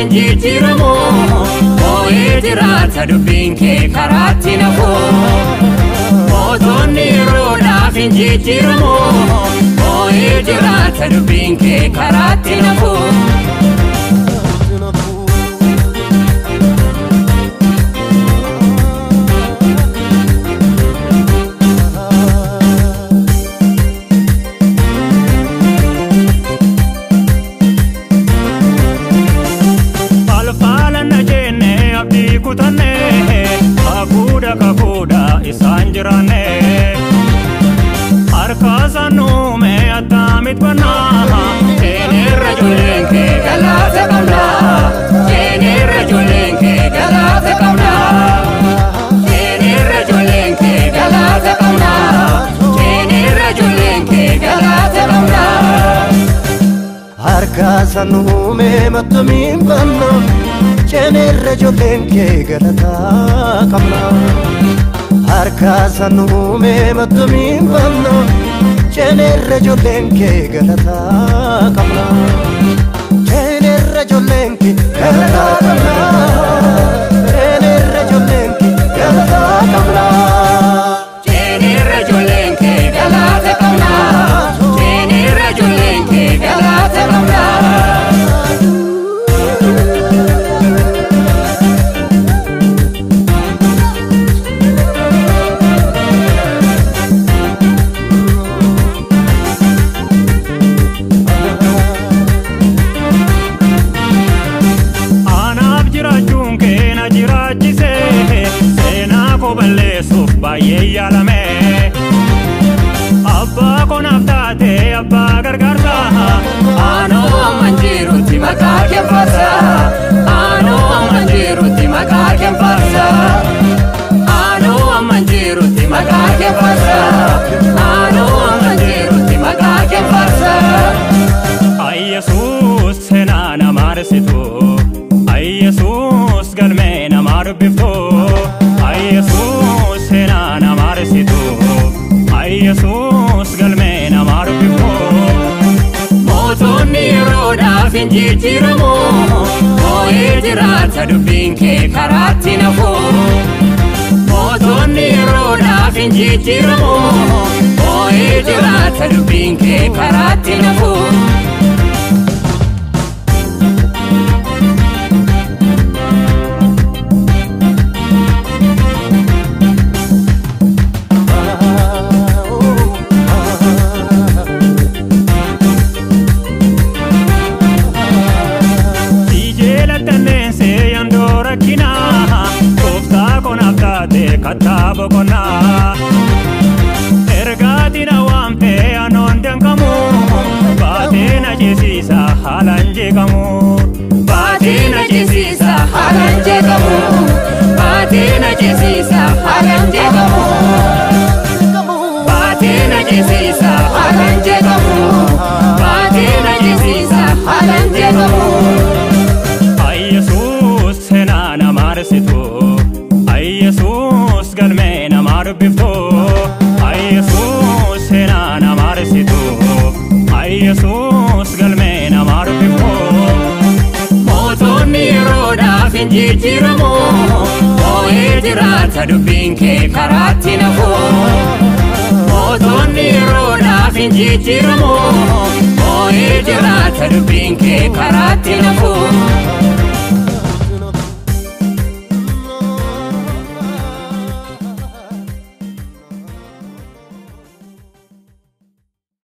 finjijjiramu Ooyee jiraata dubbiin kee karaatti nafu Mootonni yeroodhaa finjijjiramu Ooyee jiraata dubbiin kee karaatti nafu Kakuda isaan jiraanne harkaasa nuume attamit bannaa Jeenirra ijoolleen kee galaata qabna Jeenirra ijoolleen kee galaata qabna Jeenirra ijoolleen kee galaata qabna Jeenirra ijoolleen kee galaata qabna harkaasa nuume attamit bannaa Jeenirra ijoolleen kee galaata qabna harkaasa nuume attamit bannaa Jeenirra ijoolleen kee galaata qabna Jeenirra ijoolleen kee galaata qabna Jeenirra ijoolleen kee galaata qabna Jeenirra ijoolleen kee galaata qabna Jeenirra ijoolleen kee galaata qabna Yaalame Abbaa konaaf taate abbaa gargaarsa Aanoo amman jirutti maqaa kee faarsa Aanoo amman jirutti maqaa kee faarsa Aanoo amman jirutti maqaa kee faarsa Aanoo amman jirutti maqaa kee faarsa Ay Yesuus seenaa namaa dheessitu Ay Yesuus galmee namaa dubbiftu Ay Yesuus seenaa namaa dheessitu Ay Yesuus galmee namaa dubbiftu Mootonni yeroodhaa finjijjiramu Ooyee jiraata dubbiin kee karaatti nafu Mootonni yeroodhaa finjijjiramu Ooyee jiraata dubbiin kee karaatti nafu Kataabo kona ergaatiin waamtee anoon dankamu baateen ajjeesiisa haalaan jeeqamu baateen ajjeesiisa haalaan jeeqamu baateen ajjeesiisa haalaan jeeqamu baateen ajjeesiisa haalaan jeeqamu baateen ajjeesiisa haalaan jeeqamu Ay Yesuus seenaa namaa dheessitu Ay Yesuus galmee namaa dubbiftu Ay Yesuus seenaa namaa dheessitu Ay Yesuus galmee namaa dubbiftu Mootonni yeroodhaa finjijjiramu Ooyee jiraata dubbiin kee karaatti nafu Mootonni yeroodhaa finjijjiramu Ooyee jiraata dubbiin kee karaatti nafu